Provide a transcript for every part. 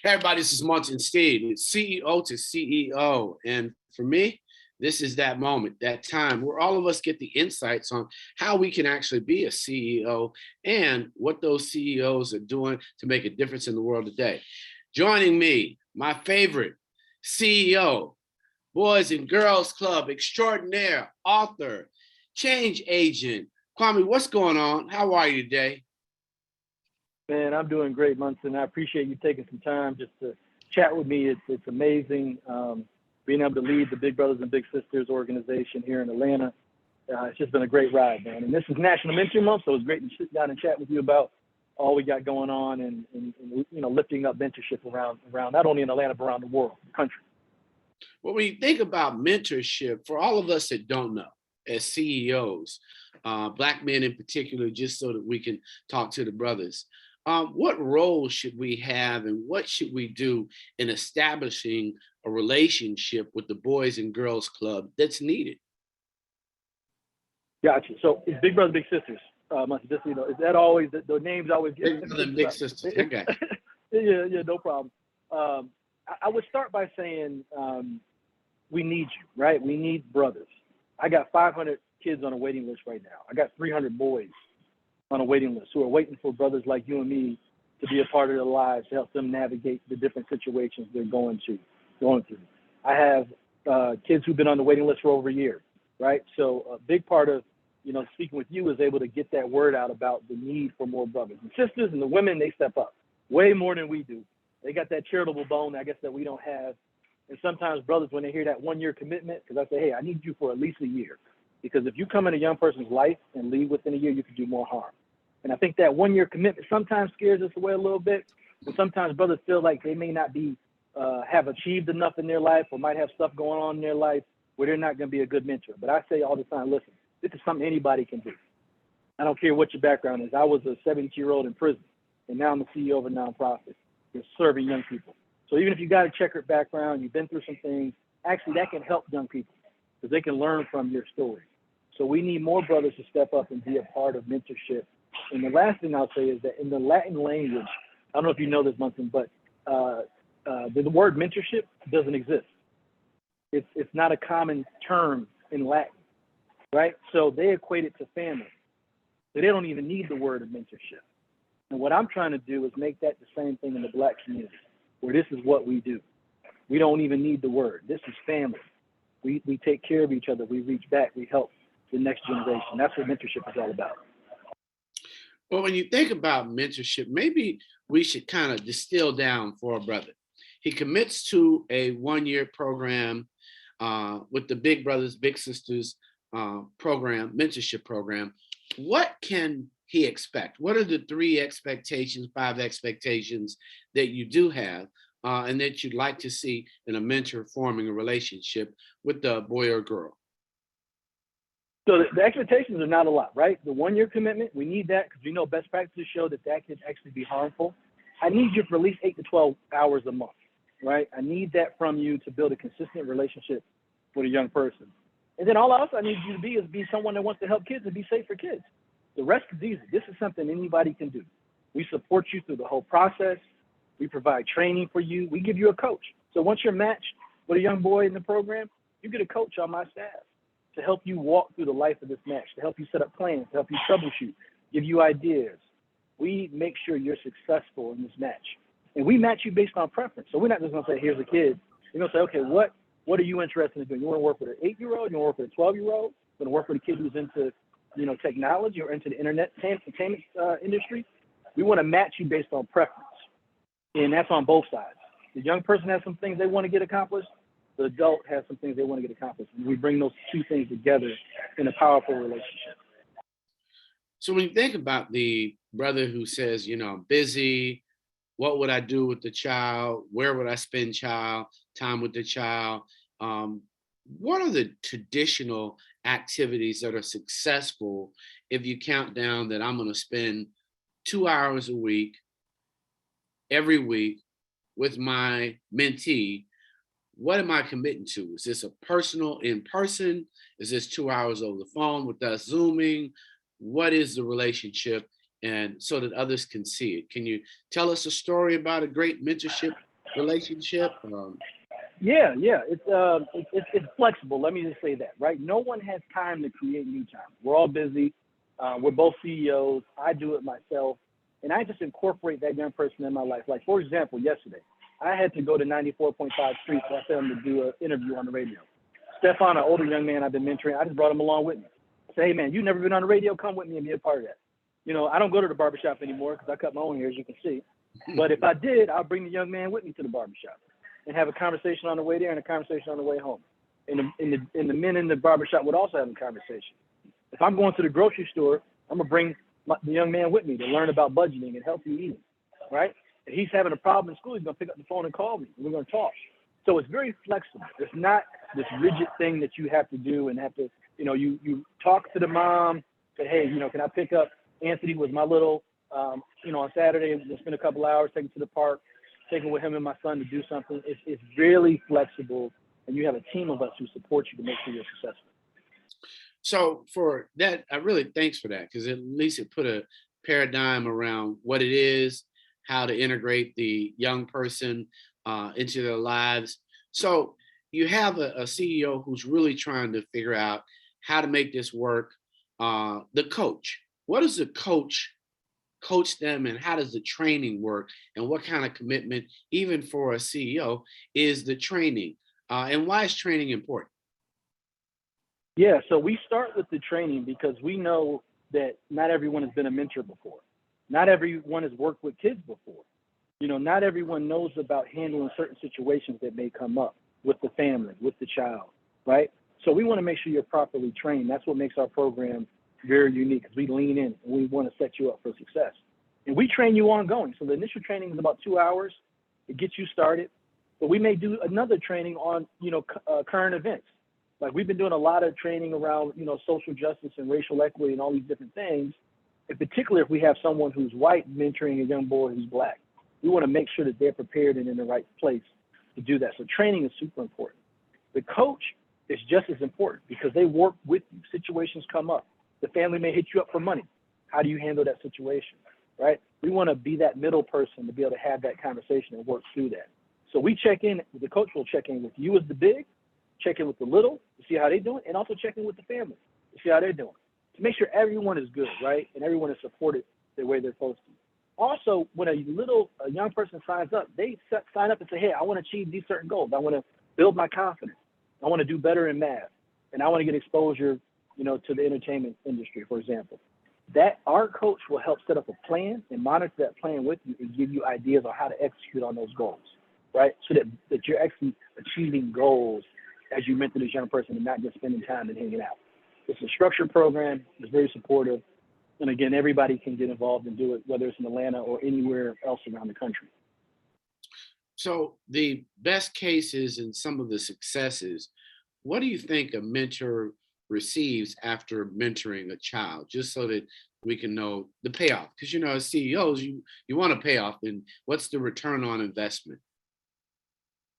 Hey everybody, this is Martin Steve. It's CEO to CEO. And for me, this is that moment, that time where all of us get the insights on how we can actually be a CEO and what those CEOs are doing to make a difference in the world today. Joining me, my favorite CEO, Boys and Girls Club extraordinaire, author, change agent. Kwame, what's going on? How are you today? Man, I'm doing great, Munson. I appreciate you taking some time just to chat with me. It's amazing being able to lead the Big Brothers and Big Sisters organization here in Atlanta. It's just been a great ride, man. And this is National Mentoring Month, so it's great to sit down and chat with you about all we got going on and lifting up mentorship around not only in Atlanta but around the world, the country. Well, when you think about mentorship, for all of us that don't know, as CEOs, Black men in particular, just so that we can talk to the brothers, what role should we have and what should we do in establishing a relationship with the Boys and Girls Club that's needed? Gotcha. So it's Big Brothers, Big Sisters. Just is that always the names always get Big Brother and Big Sisters? Okay. yeah, no problem. I would start by saying we need you, right? We need brothers. I got 500 kids on a waiting list right now. I got 300 boys on a waiting list who are waiting for brothers like you and me to be a part of their lives to help them navigate the different situations they're going through. I have kids who've been on the waiting list for over a year, right? So a big part of speaking with you is able to get that word out about the need for more brothers and sisters, and the women, they step up way more than we do. They got that charitable bone, I guess, that we don't have. And sometimes brothers, when they hear that 1 year commitment, because I say, hey, I need you for at least a year. Because if you come in a young person's life and leave within a year, you can do more harm. And I think that 1 year commitment sometimes scares us away a little bit. And sometimes brothers feel like they may not be have achieved enough in their life or might have stuff going on in their life where they're not going to be a good mentor. But I say all the time, listen, this is something anybody can do. I don't care what your background is. I was a 72-year-old in prison, and now I'm the CEO of a nonprofit. You're serving young people. So even if you got a checkered background, you've been through some things, actually that can help young people because they can learn from your story. So we need more brothers to step up and be a part of mentorship. And the last thing I'll say is that in the Latin language, I don't know if you know this, Munson, but the word mentorship doesn't exist. It's not a common term in Latin, right? So they equate it to family. So they don't even need the word of mentorship. And what I'm trying to do is make that the same thing in the Black community, where this is what we do. We don't even need the word. This is family. We take care of each other. We reach back. We help the next generation. That's what mentorship is all about. Well, when you think about mentorship, maybe we should kind of distill down for a brother. He commits to a 1 year program with the Big Brothers, Big Sisters program, mentorship program. What can he expect? What are the 3 expectations, 5 expectations that you do have and that you'd like to see in a mentor forming a relationship with the boy or girl? So the expectations are not a lot, right? The 1 year commitment, we need that because we know best practices show that can actually be harmful. I need you for at least 8 to 12 hours a month, right? I need that from you to build a consistent relationship with a young person. And then all else I need you to be someone that wants to help kids and be safe for kids. The rest is easy. This is something anybody can do. We support you through the whole process. We provide training for you. We give you a coach. So once you're matched with a young boy in the program, you get a coach on my staff to help you walk through the life of this match, to help you set up plans, to help you troubleshoot, give you ideas. We make sure you're successful in this match. And we match you based on preference. So we're not just going to say, here's a kid. We're going to say, okay, what are you interested in doing? You want to work with an 8-year-old? You want to work with a 12-year-old? You want to work with a kid who's into technology or into the internet entertainment industry? We want to match you based on preference. And that's on both sides. The young person has some things they want to get accomplished. The adult has some things they want to get accomplished. And we bring those 2 things together in a powerful relationship. So when you think about the brother who says, I'm busy, what would I do with the child? Where would I spend time with the child? What are the traditional activities that are successful if you count down that I'm going to spend 2 hours a week, every week with my mentee? What am I committing to? Is this a personal in person? Is this 2 hours over the phone with us Zooming? What is the relationship? And so that others can see it. Can you tell us a story about a great mentorship relationship? Yeah. It's flexible. Let me just say that, right? No one has time to create new time. We're all busy. We're both CEOs. I do it myself, and I just incorporate that young person in my life. Like for example, yesterday, I had to go to 94.5 Street for them to do an interview on the radio. Stefan, an older young man I've been mentoring, I just brought him along with me. I said, hey man, you've never been on the radio? Come with me and be a part of that. You know, I don't go to the barbershop anymore because I cut my own hair, as you can see. But if I did, I'll bring the young man with me to the barbershop and have a conversation on the way there and a conversation on the way home. And the men in the barbershop would also have a conversation. If I'm going to the grocery store, I'm going to bring the young man with me to learn about budgeting and healthy eating, right? If he's having a problem in school, he's going to pick up the phone and call me. And we're going to talk. So it's very flexible. It's not this rigid thing that you have to do and have to, you know, you talk to the mom, say, hey, you know, can I pick up Anthony was my little, you know, on Saturday, we'll spend a couple hours, take him to the park, taking with him and my son to do something. It's really flexible, and you have a team of us who support you to make sure you're successful. So for that, I really thanks for that because at least it put a paradigm around what it is, how to integrate the young person into their lives. So you have a CEO who's really trying to figure out how to make this work. The coach, what does the coach them, and how does the training work, and what kind of commitment, even for a CEO, is the training, and why is training important? Yeah, so we start with the training because we know that not everyone has been a mentor before. Not everyone has worked with kids before. You know, not everyone knows about handling certain situations that may come up with the family, with the child, right? So we want to make sure you're properly trained. That's what makes our program very unique because we lean in and we want to set you up for success. And we train you ongoing. So the initial training is about 2 hours. It gets you started. But we may do another training on, you know, current events. Like we've been doing a lot of training around, you know, social justice and racial equity and all these different things. In particular, if we have someone who's white mentoring a young boy who's black, we want to make sure that they're prepared and in the right place to do that. So training is super important. The coach is just as important because they work with you. Situations come up. The family may hit you up for money. How do you handle that situation, right? We want to be that middle person to be able to have that conversation and work through that. So we check in, the coach will check in with you as the big, check in with the little to see how they're doing, and also check in with the family to see how they're doing, to make sure everyone is good, right? And everyone is supported the way they're supposed to. Also, when a young person signs up, they sign up and say, hey, I want to achieve these certain goals. I want to build my confidence. I want to do better in math. And I want to get exposure, you know, to the entertainment industry, for example. That our coach will help set up a plan and monitor that plan with you and give you ideas on how to execute on those goals, right? So that you're actually achieving goals as you mentor this young person and not just spending time and hanging out. It's a structured program. It's very supportive. And again, everybody can get involved and do it, whether it's in Atlanta or anywhere else around the country. So the best cases and some of the successes, what do you think a mentor receives after mentoring a child, just so that we can know the payoff? Because you know, as CEOs, you want to pay off, and what's the return on investment?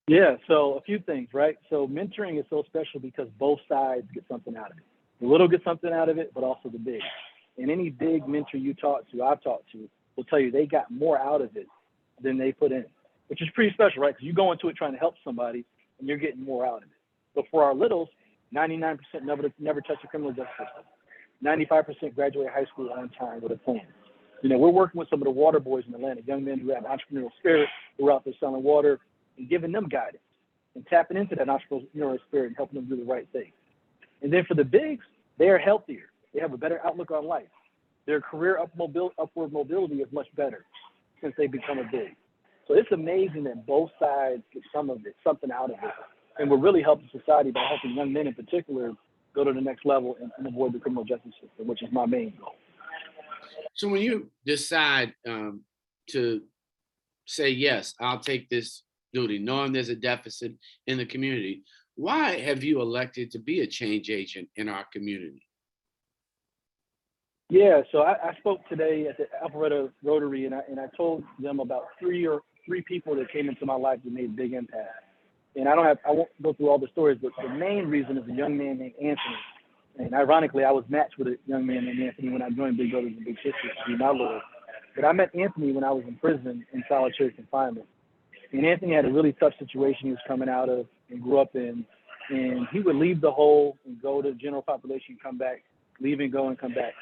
Yeah, so a few things, right? So mentoring is so special because both sides get something out of it. The little get something out of it, but also the big. And any big mentor I've talked to, will tell you they got more out of it than they put in, which is pretty special, right? Because you go into it trying to help somebody and you're getting more out of it. But for our littles, 99% never touch the criminal justice system. 95% graduate high school on time with a plan. You know, we're working with some of the water boys in Atlanta, young men who have entrepreneurial spirit, who are out there selling water and giving them guidance and tapping into that entrepreneurial spirit and helping them do the right thing. And then for the bigs, they are healthier. They have a better outlook on life. Their career upward mobility is much better since they become a big. So it's amazing that both sides get something out of it. And we're really helping society by helping young men in particular go to the next level and avoid the criminal justice system, which is my main goal. So when you decide to say, yes, I'll take this duty, knowing there's a deficit in the community, why have you elected to be a change agent in our community? Yeah, so I spoke today at the Alpharetta Rotary, and I told them about three people that came into my life that made a big impact. And I won't go through all the stories, but the main reason is a young man named Anthony. And ironically, I was matched with a young man named Anthony when I joined Big Brothers and Big Sisters to be my Lord. But I met Anthony when I was in prison in solitary confinement. And Anthony had a really tough situation he was coming out of and grew up in. And he would leave the hole and go to the general population, come back, leave and go and come back.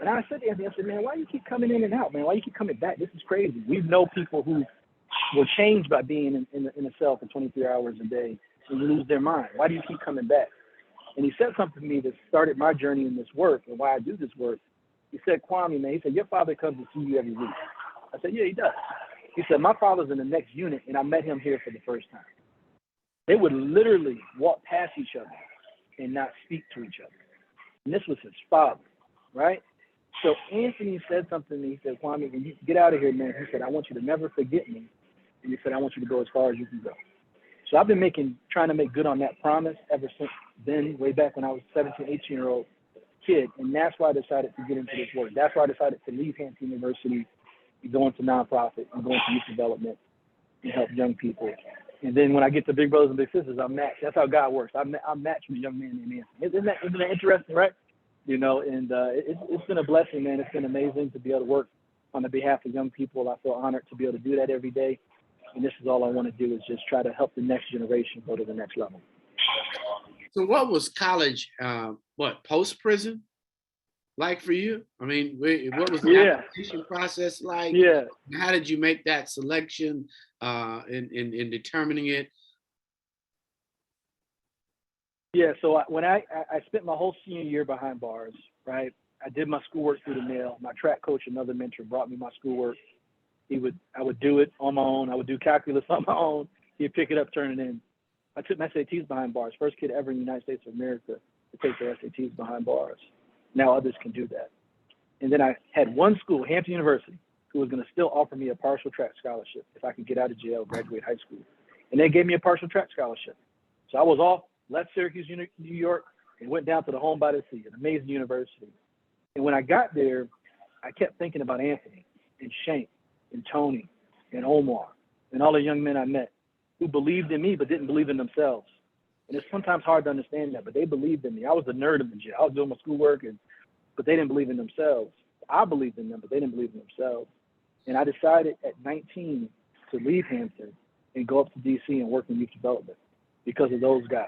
And I said to Anthony, I said, man, why do you keep coming in and out, man? Why do you keep coming back? This is crazy. We know people who will change by being in a cell for 23 hours a day and lose their mind. Why do you keep coming back? And he said something to me that started my journey in this work and why I do this work. He said, Kwame, man, he said, your father comes to see you every week. I said, yeah, he does. He said, my father's in the next unit, and I met him here for the first time. They would literally walk past each other and not speak to each other. And this was his father, right? So Anthony said something to me. He said, Kwame, when you get out of here, man, he said, I want you to never forget me. And he said, I want you to go as far as you can go. So I've been trying to make good on that promise ever since then, way back when I was a 17, 18-year-old kid. And that's why I decided to get into this work. That's why I decided to leave Hampton University and go into nonprofit and go into youth development and help young people. And then when I get to Big Brothers and Big Sisters, I'm matched. That's how God works. I'm matched with a young man named Anthony. Isn't that interesting, right? You know, and it's been a blessing, man. It's been amazing to be able to work on the behalf of young people. I feel honored to be able to do that every day. And this is all I want to do is just try to help the next generation go to the next level. So what was college, post-prison like for you? I mean, what was the application process like? Yeah. How did you make that selection in determining it? Yeah, so when I spent my whole senior year behind bars, right? I did my schoolwork through the mail. My track coach, another mentor, brought me my schoolwork. I would do it on my own. I would do calculus on my own. He'd pick it up, turn it in. I took my SATs behind bars. First kid ever in the United States of America to take their SATs behind bars. Now others can do that. And then I had one school, Hampton University, who was going to still offer me a partial track scholarship if I could get out of jail, graduate high school. And they gave me a partial track scholarship. So I was off, left Syracuse, New York, and went down to the Home by the Sea, an amazing university. And when I got there, I kept thinking about Anthony and Shank and Tony and Omar and all the young men I met who believed in me but didn't believe in themselves. And it's sometimes hard to understand that, but they believed in me. I was the nerd in the gym. I was doing my schoolwork, but they didn't believe in themselves. I believed in them, but they didn't believe in themselves. And I decided at 19 to leave Hampton and go up to DC and work in youth development because of those guys.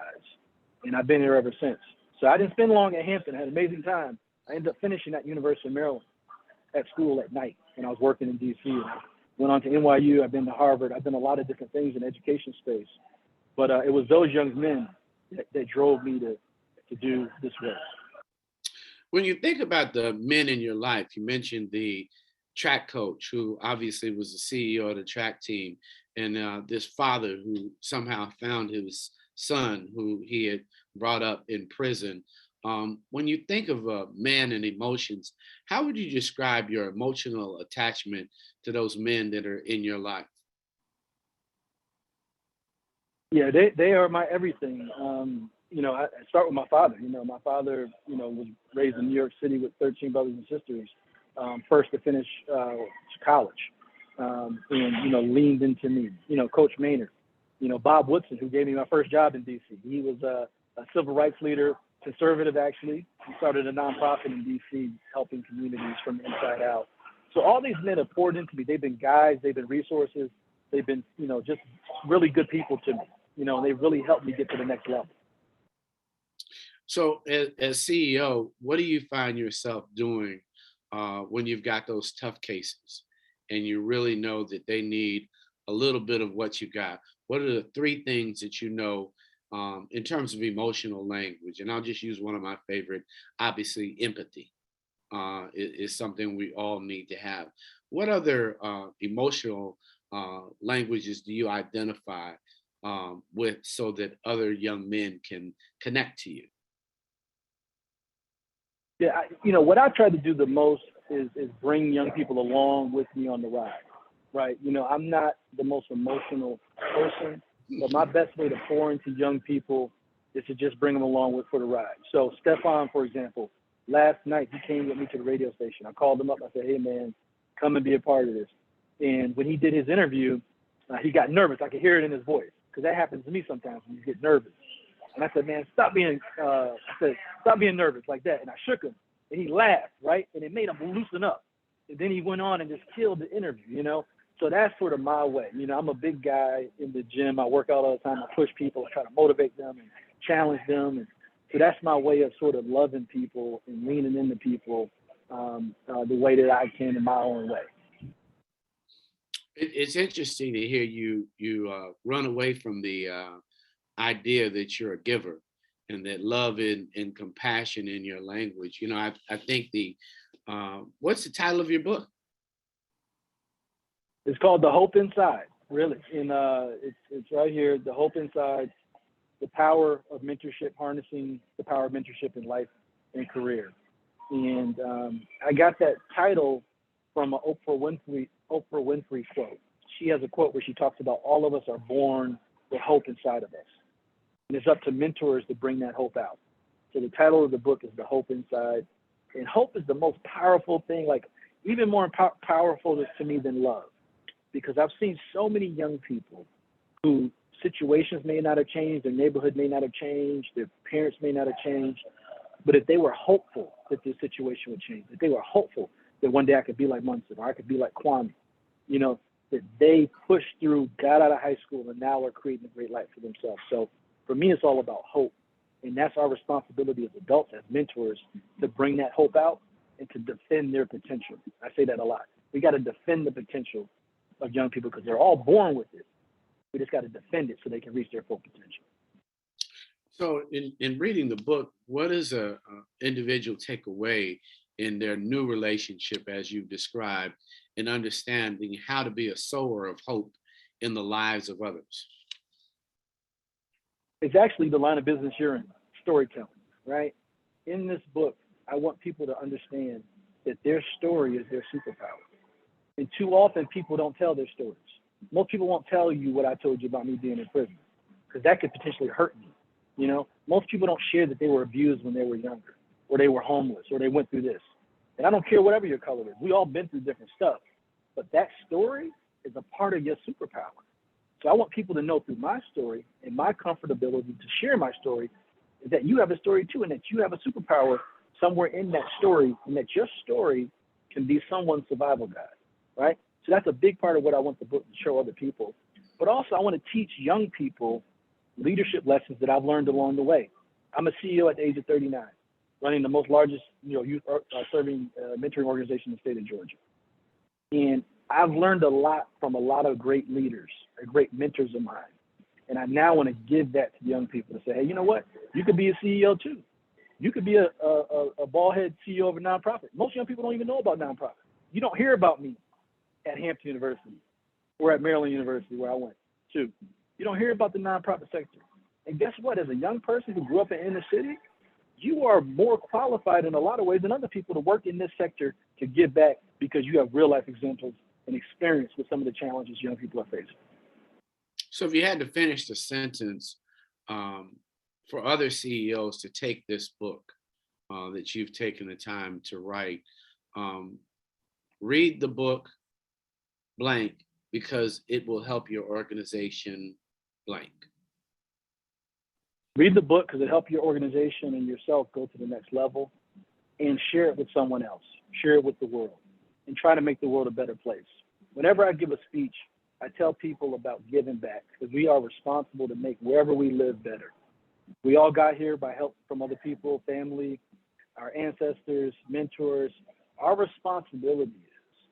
And I've been here ever since. So I didn't spend long at Hampton. I had an amazing time. I ended up finishing at University of Maryland at school at night when I was working in DC. And I went on to NYU. I've been to Harvard. I've done a lot of different things in the education space. But it was those young men that drove me to do this work. When you think about the men in your life, you mentioned the track coach who obviously was the CEO of the track team, and this father who somehow found his son who he had brought up in prison. When you think of man and emotions, how would you describe your emotional attachment to those men that are in your life? Yeah, they are my everything. I start with my father. My father, was raised in New York City with 13 brothers and sisters, first to finish college, and, leaned into me. Coach Maynard, Bob Woodson, who gave me my first job in D.C. He was a civil rights leader, conservative actually. He started a nonprofit in D.C. helping communities from the inside out. So all these men have poured into me. They've been guides, they've been resources, they've been, just really good people to me. And they've really helped me get to the next level. So as CEO, what do you find yourself doing when you've got those tough cases and you really know that they need a little bit of what you got? What are the three things that in terms of emotional language? And I'll just use one of my favorite, obviously, empathy is something we all need to have. What other emotional languages do you identify with so that other young men can connect to you? Yeah, what I try to do the most is bring young people along with me on the ride, right? I'm not the most emotional person, but my best way to pour into young people is to just bring them along for the ride. So Stefan, for example, last night he came with me to the radio station. I called him up. I said, hey, man, come and be a part of this. And when he did his interview, he got nervous. I could hear it in his voice because that happens to me sometimes when you get nervous. And I said, man, stop being nervous like that. And I shook him and he laughed, right? And it made him loosen up. And then he went on and just killed the interview, So that's sort of my way. I'm a big guy in the gym. I work out all the time. I push people. I try to motivate them and challenge them. And so that's my way of sort of loving people and leaning into people the way that I can in my own way. It's interesting to hear you run away from the idea that you're a giver and that love and compassion in your language. I think what's the title of your book? It's called The Hope Inside, really. And it's right here, The Hope Inside, the power of mentorship, harnessing the power of mentorship in life and career. And I got that title from an Oprah Winfrey quote. She has a quote where she talks about all of us are born with hope inside of us. And it's up to mentors to bring that hope out. So the title of the book is The Hope Inside. And hope is the most powerful thing, like even more powerful to me than love. Because I've seen so many young people who situations may not have changed, their neighborhood may not have changed, their parents may not have changed, but if they were hopeful that this situation would change, if they were hopeful that one day I could be like Munson or I could be like Kwame, that they pushed through, got out of high school, and now are creating a great life for themselves. So for me, it's all about hope. And that's our responsibility as adults, as mentors, to bring that hope out and to defend their potential. I say that a lot. We got to defend the potential of young people because they're all born with it. We just got to defend it so they can reach their full potential. So in reading the book, what does a individual take away in their new relationship as you've described in understanding how to be a sower of hope in the lives of others? It's actually the line of business you're in, storytelling, right? In this book, I want people to understand that their story is their superpower. And too often people don't tell their stories. Most people won't tell you what I told you about me being in prison because that could potentially hurt me. Most people don't share that they were abused when they were younger or they were homeless or they went through this. And I don't care whatever your color is. We all been through different stuff. But that story is a part of your superpower. So I want people to know through my story and my comfortability to share my story is that you have a story too and that you have a superpower somewhere in that story and that your story can be someone's survival guide, right? So that's a big part of what I want the book to show other people. But also I want to teach young people leadership lessons that I've learned along the way. I'm a CEO at the age of 39, running the most largest youth serving mentoring organization in the state of Georgia. And I've learned a lot from a lot of great leaders, great mentors of mine. And I now want to give that to young people to say, hey, you know what? You could be a CEO too. You could be a bald head CEO of a nonprofit. Most young people don't even know about nonprofits. You don't hear about me at Hampton University or at Maryland University where I went to. You don't hear about the nonprofit sector. And guess what? As a young person who grew up in inner city, you are more qualified in a lot of ways than other people to work in this sector to give back because you have real life examples and experience with some of the challenges young people are facing. So if you had to finish the sentence for other CEOs to take this book that you've taken the time to write, read the book blank because it will help your organization blank. Read the book because it helps your organization and yourself go to the next level, and share it with someone else. Share it with the world and try to make the world a better place. Whenever I give a speech, I tell people about giving back because we are responsible to make wherever we live better. We all got here by help from other people, family, our ancestors, mentors. Our responsibility is,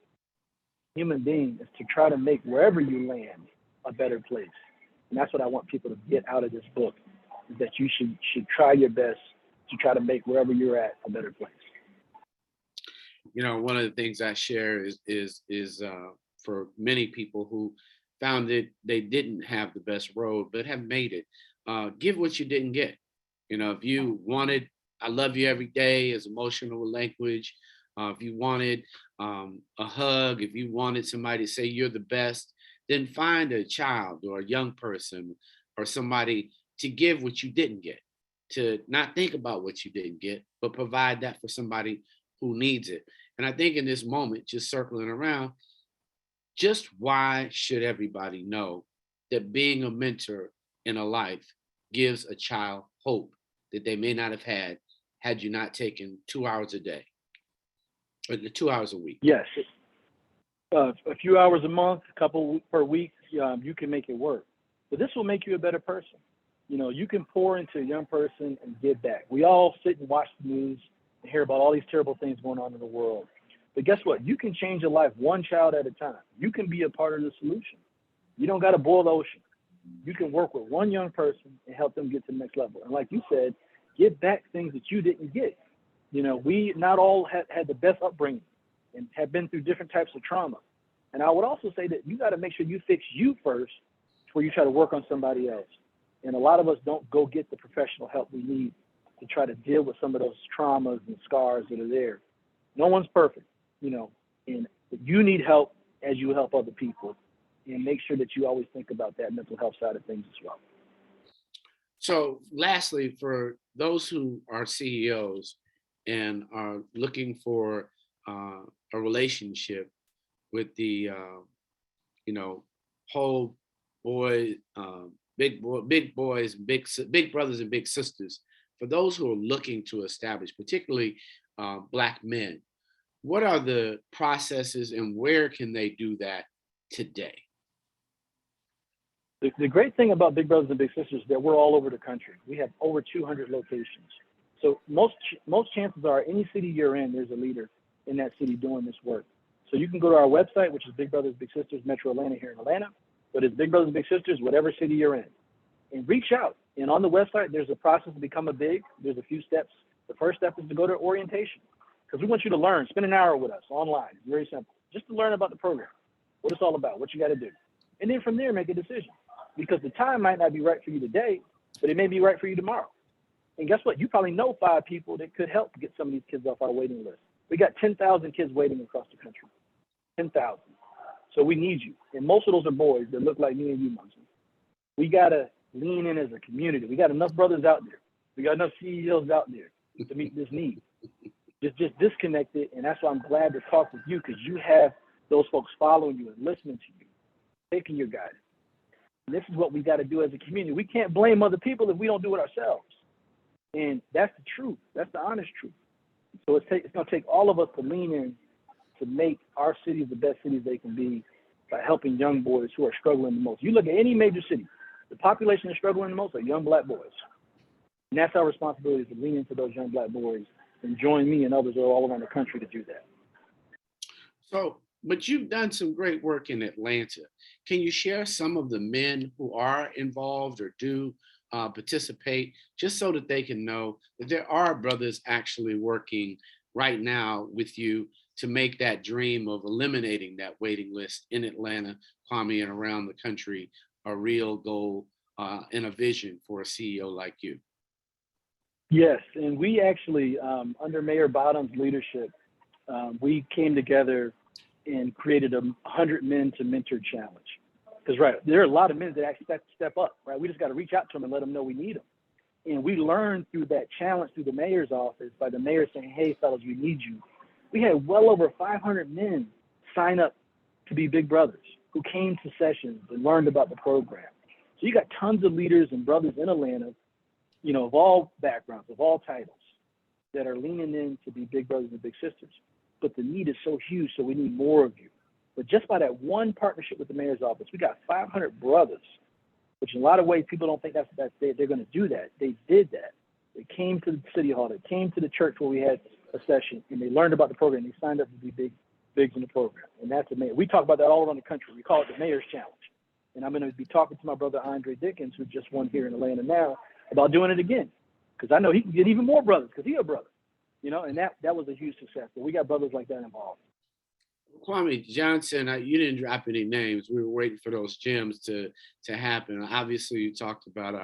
human being, is to try to make wherever you land a better place. And that's what I want people to get out of this book, is that you should try your best to try to make wherever you're at a better place. One of the things I share is for many people who found that they didn't have the best road, but have made it. Give what you didn't get. If you wanted, I love you every day as emotional language. If you wanted a hug, if you wanted somebody to say you're the best, then find a child or a young person or somebody to give what you didn't get, to not think about what you didn't get, but provide that for somebody who needs it. And I think in this moment, just circling around, just why should everybody know that being a mentor in a life gives a child hope that they may not have had you not taken 2 hours a day or 2 hours a week? Yes. A few hours a month, a couple per week, you can make it work. But this will make you a better person. You can pour into a young person and give back. We all sit and watch the news and hear about all these terrible things going on in the world. But guess what? You can change a life one child at a time. You can be a part of the solution. You don't got to boil the ocean. You can work with one young person and help them get to the next level. And like you said, give back things that you didn't get. We not all had the best upbringing and have been through different types of trauma. And I would also say that you got to make sure you fix you first before you try to work on somebody else. And a lot of us don't go get the professional help we need to try to deal with some of those traumas and scars that are there. No one's perfect, and you need help as you help other people. And make sure that you always think about that mental health side of things as well. So lastly, for those who are CEOs and are looking for a relationship with the whole boy, big boys, big brothers and big sisters, for those who are looking to establish, particularly Black men, what are the processes and where can they do that today? The great thing about Big Brothers and Big Sisters is that we're all over the country. We have over 200 locations. So most chances are any city you're in, there's a leader in that city doing this work. So you can go to our website, which is Big Brothers Big Sisters Metro Atlanta here in Atlanta, but it's Big Brothers Big Sisters, whatever city you're in. And reach out. And on the website, there's a process to become a big. There's a few steps. The first step is to go to orientation because we want you to learn. Spend an hour with us online. It's very simple. Just to learn about the program, what it's all about, what you got to do. And then from there, make a decision. Because the time might not be right for you today, but it may be right for you tomorrow. And guess what? You probably know 5 people that could help get some of these kids off our waiting list. We got 10,000 kids waiting across the country. 10,000. So we need you. And most of those are boys that look like me and you, Munson. We got to lean in as a community. We got enough brothers out there. We got enough CEOs out there to meet this need. Just disconnected. And that's why I'm glad to talk with you because you have those folks following you and listening to you, taking your guidance. And this is what we got to do as a community. We can't blame other people if we don't do it ourselves. And that's the truth. That's the honest truth. So it's going to take all of us to lean in to make our cities the best cities they can be by helping young boys who are struggling the most. You look at any major city, the population that's struggling the most are young Black boys. And that's our responsibility to lean into those young Black boys and join me and others all around the country to do that. So, but you've done some great work in Atlanta. Can you share some of the men who are involved or do participate, just so that they can know that there are brothers actually working right now with you to make that dream of eliminating that waiting list in Atlanta, Kwame, and around the country a real goal and a vision for a CEO like you? Yes, and we actually, under Mayor Bottom's leadership, we came together and created a 100 Men to Mentor Challenge. Because, right, there are a lot of men that actually step up, right? We just got to reach out to them and let them know we need them. And we learned through that challenge through the mayor's office by the mayor saying, hey, fellas, we need you. We had well over 500 men sign up to be big brothers who came to sessions and learned about the program. So you got tons of leaders and brothers in Atlanta, of all backgrounds, of all titles, that are leaning in to be big brothers and big sisters. But the need is so huge, so we need more of you. But just by that one partnership with the mayor's office, we got 500 brothers, which in a lot of ways people don't think they're going to do that. They did that. They came to the city hall, they came to the church where we had a session, and they learned about the program. They signed up to be bigs in the program, and that's amazing. We talk about that all around the country. We call it the Mayor's Challenge. And I'm going to be talking to my brother Andre Dickens, who just won here in Atlanta now, about doing it again, because I know he can get even more brothers because he's a brother, and that was a huge success. But we got brothers like that involved. Kwame Johnson, you didn't drop any names. We were waiting for those gems to happen. Obviously, you talked about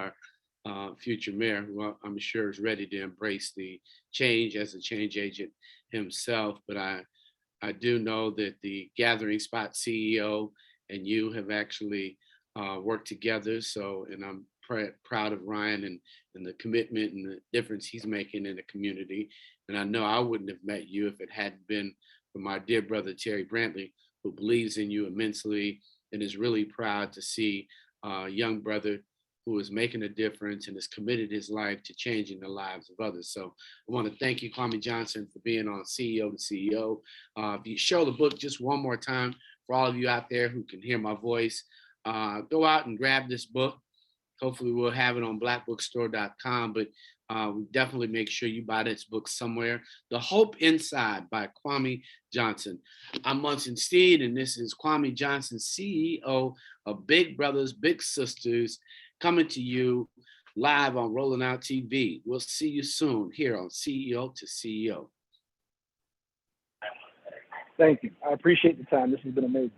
our future mayor, who I'm sure is ready to embrace the change as a change agent himself. But I do know that the Gathering Spot CEO and you have actually worked together. So, and I'm proud of Ryan and the commitment and the difference he's making in the community. And I know I wouldn't have met you if it hadn't been for my dear brother, Terry Brantley, who believes in you immensely and is really proud to see a young brother who is making a difference and has committed his life to changing the lives of others. So I want to thank you, Kwame Johnson, for being on CEO to CEO. If you show the book just one more time for all of you out there who can hear my voice, go out and grab this book. Hopefully we'll have it on blackbookstore.com, but we definitely make sure you buy this book somewhere. The Hope Inside by Kwame Johnson. I'm Munson Steed, and this is Kwame Johnson, CEO of Big Brothers, Big Sisters, coming to you live on Rolling Out TV. We'll see you soon here on CEO to CEO. Thank you. I appreciate the time. This has been amazing.